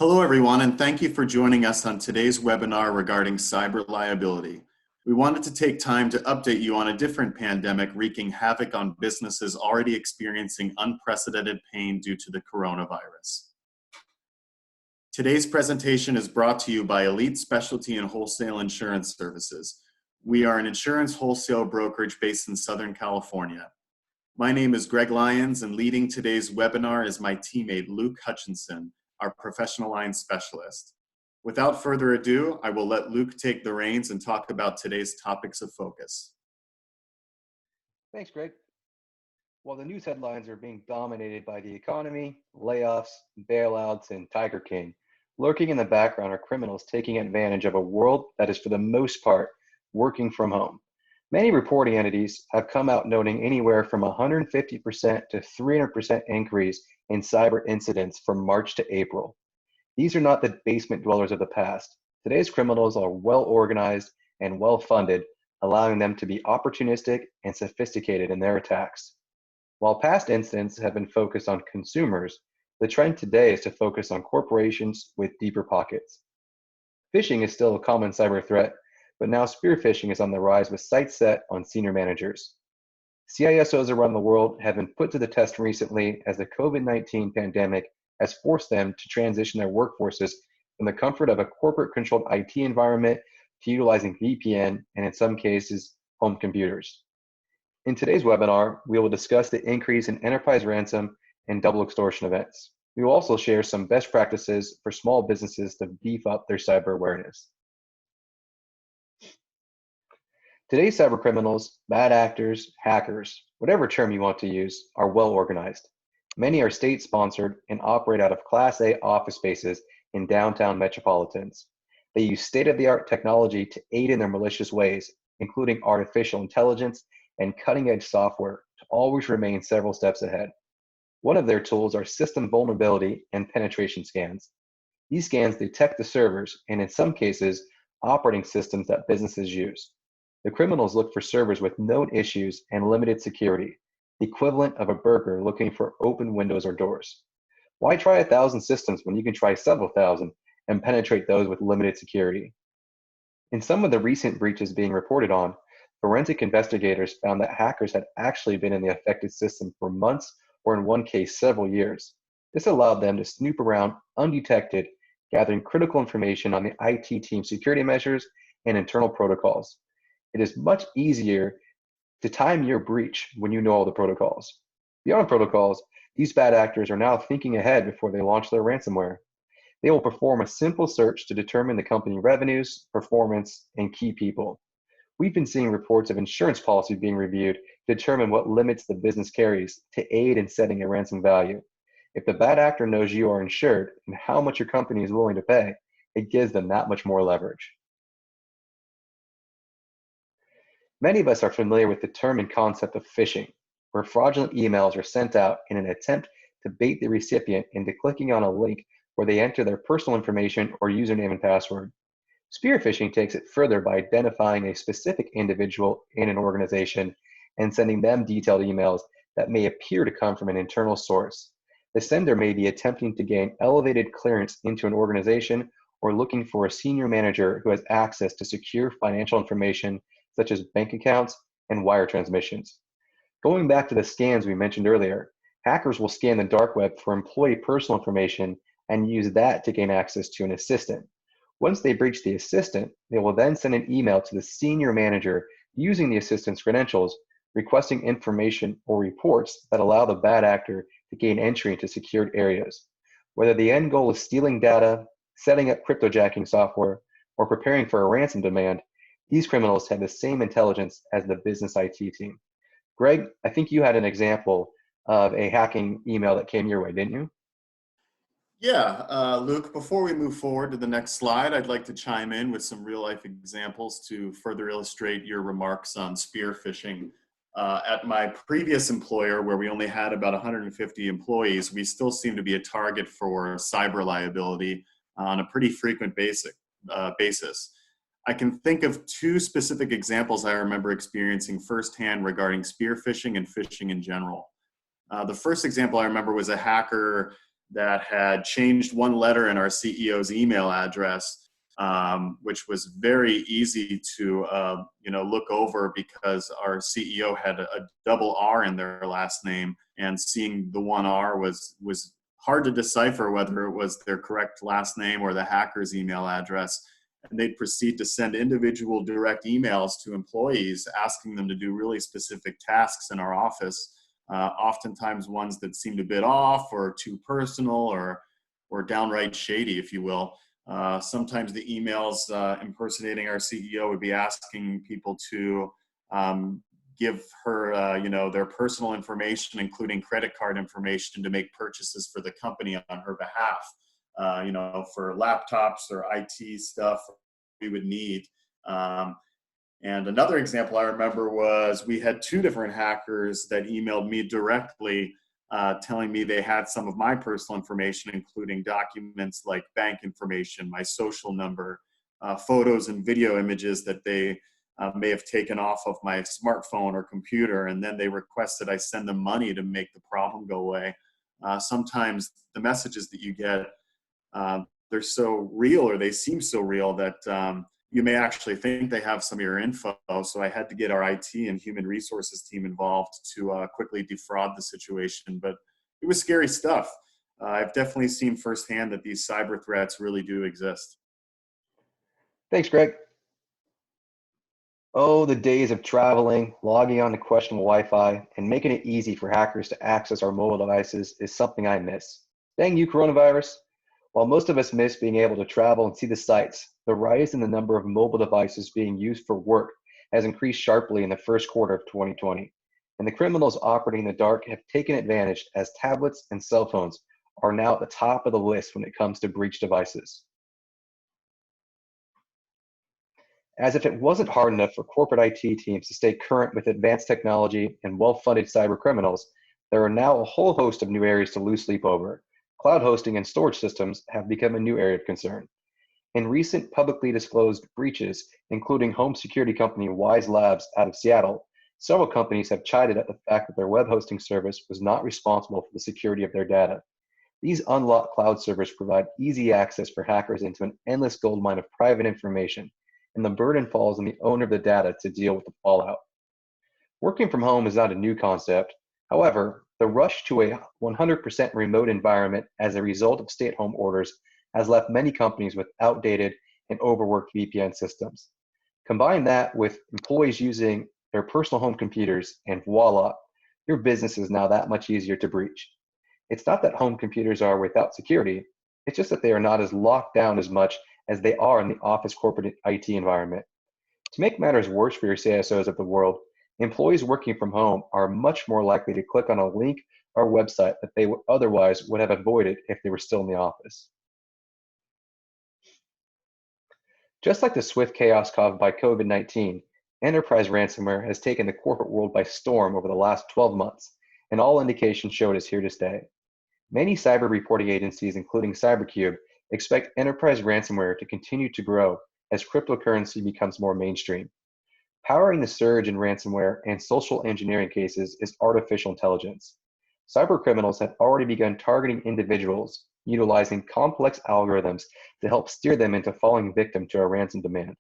Hello, everyone, and thank you for joining us on today's webinar regarding cyber liability. We wanted to take time to update you on a different pandemic wreaking havoc on businesses already experiencing unprecedented pain due to the coronavirus. Today's presentation is brought to you by Elite Specialty and Wholesale Insurance Services. We are an insurance wholesale brokerage based in Southern California. My name is Greg Lyons, and leading today's webinar is my teammate Luke Hutchinson, our professional line specialist. Without further ado, I will let Luke take the reins and talk about today's topics of focus. Thanks, Greg. While the news headlines are being dominated by the economy, layoffs, bailouts, and Tiger King, lurking in the background are criminals taking advantage of a world that is, for the most part, working from home. Many reporting entities have come out noting anywhere from 150% to 300% increase in cyber incidents from March to April. These are not the basement dwellers of the past. Today's criminals are well organized and well funded, allowing them to be opportunistic and sophisticated in their attacks. While past incidents have been focused on consumers, the trend today is to focus on corporations with deeper pockets. Phishing is still a common cyber threat, but now spear phishing is on the rise with sights set on senior managers. CISOs around the world have been put to the test recently as the COVID-19 pandemic has forced them to transition their workforces from the comfort of a corporate-controlled IT environment to utilizing VPN and, in some cases, home computers. In today's webinar, we will discuss the increase in enterprise ransom and double extortion events. We will also share some best practices for small businesses to beef up their cyber awareness. Today's cyber criminals, bad actors, hackers, whatever term you want to use, are well organized. Many are state-sponsored and operate out of Class A office spaces in downtown metropolitans. They use state-of-the-art technology to aid in their malicious ways, including artificial intelligence and cutting-edge software to always remain several steps ahead. One of their tools are system vulnerability and penetration scans. These scans detect the servers and, in some cases, operating systems that businesses use. The criminals look for servers with known issues and limited security, the equivalent of a burglar looking for open windows or doors. Why try 1,000 systems when you can try several thousand and penetrate those with limited security? In some of the recent breaches being reported on, forensic investigators found that hackers had actually been in the affected system for months or, in one case, several years. This allowed them to snoop around undetected, gathering critical information on the IT team's security measures and internal protocols. It is much easier to time your breach when you know all the protocols. Beyond protocols, these bad actors are now thinking ahead before they launch their ransomware. They will perform a simple search to determine the company revenues, performance, and key people. We've been seeing reports of insurance policy being reviewed to determine what limits the business carries to aid in setting a ransom value. If the bad actor knows you are insured and how much your company is willing to pay, it gives them that much more leverage. Many of us are familiar with the term and concept of phishing, where fraudulent emails are sent out in an attempt to bait the recipient into clicking on a link where they enter their personal information or username and password. Spear phishing takes it further by identifying a specific individual in an organization and sending them detailed emails that may appear to come from an internal source. The sender may be attempting to gain elevated clearance into an organization or looking for a senior manager who has access to secure financial information such as bank accounts and wire transmissions. Going back to the scans we mentioned earlier, hackers will scan the dark web for employee personal information and use that to gain access to an assistant. Once they breach the assistant, they will then send an email to the senior manager using the assistant's credentials, requesting information or reports that allow the bad actor to gain entry into secured areas. Whether the end goal is stealing data, setting up cryptojacking software, or preparing for a ransom demand, these criminals have the same intelligence as the business IT team. Greg, I think you had an example of a hacking email that came your way, didn't you? Yeah, Luke, before we move forward to the next slide, I'd like to chime in with some real-life examples to further illustrate your remarks on spear phishing. At my previous employer, where we only had about 150 employees, we still seem to be a target for cyber liability on a pretty frequent basis. I can think of two specific examples I remember experiencing firsthand regarding spear phishing and phishing in general. The first example I remember was a hacker that had changed one letter in our CEO's email address, which was very easy to look over because our CEO had a double R in their last name, and seeing the one R was hard to decipher whether it was their correct last name or the hacker's email address. And they'd proceed to send individual direct emails to employees asking them to do really specific tasks in our office, oftentimes ones that seemed a bit off or too personal or downright shady, if you will. Sometimes the emails impersonating our CEO would be asking people to give her, their personal information, including credit card information, to make purchases for the company on her behalf. For laptops or IT stuff we would need. And another example I remember was we had two different hackers that emailed me directly telling me they had some of my personal information, including documents like bank information, my social number, photos and video images that they may have taken off of my smartphone or computer, and then they requested I send them money to make the problem go away. Sometimes the messages that you get, they're so real, or they seem so real, that you may actually think they have some of your info. So I had to get our IT and human resources team involved to quickly defraud the situation. But it was scary stuff. I've definitely seen firsthand that these cyber threats really do exist. Thanks, Greg. Oh, the days of traveling, logging on to questionable Wi-Fi, and making it easy for hackers to access our mobile devices is something I miss. Dang you, coronavirus. While most of us miss being able to travel and see the sights, the rise in the number of mobile devices being used for work has increased sharply in the first quarter of 2020, and the criminals operating in the dark have taken advantage, as tablets and cell phones are now at the top of the list when it comes to breach devices. As if it wasn't hard enough for corporate IT teams to stay current with advanced technology and well-funded cyber criminals, there are now a whole host of new areas to lose sleep over. Cloud hosting and storage systems have become a new area of concern. In recent publicly disclosed breaches, including home security company Wise Labs out of Seattle, several companies have chided at the fact that their web hosting service was not responsible for the security of their data. These unlocked cloud servers provide easy access for hackers into an endless goldmine of private information, and the burden falls on the owner of the data to deal with the fallout. Working from home is not a new concept. However, the rush to a 100% remote environment as a result of stay-at-home orders has left many companies with outdated and overworked VPN systems. Combine that with employees using their personal home computers, and voila, your business is now that much easier to breach. It's not that home computers are without security, it's just that they are not as locked down as much as they are in the office corporate IT environment. To make matters worse for your CISOs of the world, employees working from home are much more likely to click on a link or website that they otherwise would have avoided if they were still in the office. Just like the swift chaos caused by COVID-19, enterprise ransomware has taken the corporate world by storm over the last 12 months, and all indications show it is here to stay. Many cyber reporting agencies, including CyberCube, expect enterprise ransomware to continue to grow as cryptocurrency becomes more mainstream. Powering the surge in ransomware and social engineering cases is artificial intelligence. Cybercriminals have already begun targeting individuals, utilizing complex algorithms to help steer them into falling victim to a ransom demand.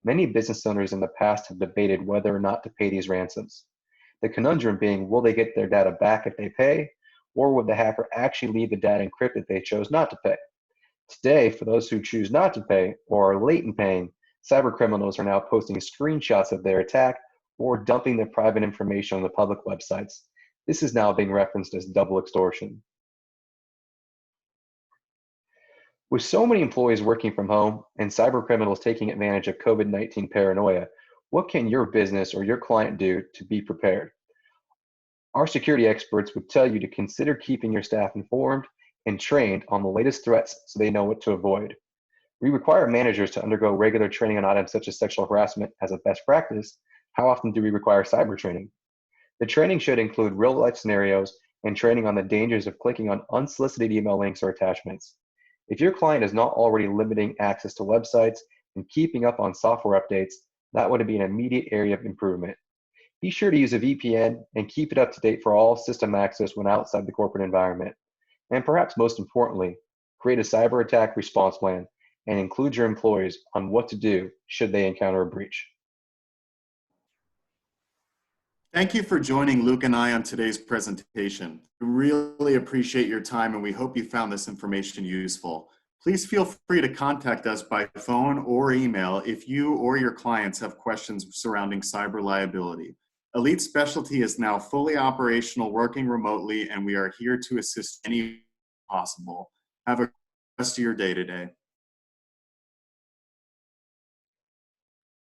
Many business owners in the past have debated whether or not to pay these ransoms. The conundrum being, will they get their data back if they pay, or would the hacker actually leave the data encrypted if they chose not to pay? Today, for those who choose not to pay or are late in paying, cybercriminals are now posting screenshots of their attack or dumping their private information on the public websites. This is now being referenced as double extortion. With so many employees working from home and cybercriminals taking advantage of COVID-19 paranoia, what can your business or your client do to be prepared? Our security experts would tell you to consider keeping your staff informed and trained on the latest threats so they know what to avoid. We require managers to undergo regular training on items such as sexual harassment as a best practice. How often do we require cyber training? The training should include real-life scenarios and training on the dangers of clicking on unsolicited email links or attachments. If your client is not already limiting access to websites and keeping up on software updates, that would be an immediate area of improvement. Be sure to use a VPN and keep it up to date for all system access when outside the corporate environment. And perhaps most importantly, create a cyber attack response plan and include your employees on what to do should they encounter a breach. Thank you for joining Luke and I on today's presentation. We really appreciate your time and we hope you found this information useful. Please feel free to contact us by phone or email if you or your clients have questions surrounding cyber liability. Elite Specialty is now fully operational, working remotely, and we are here to assist any possible. Have a rest of your day today.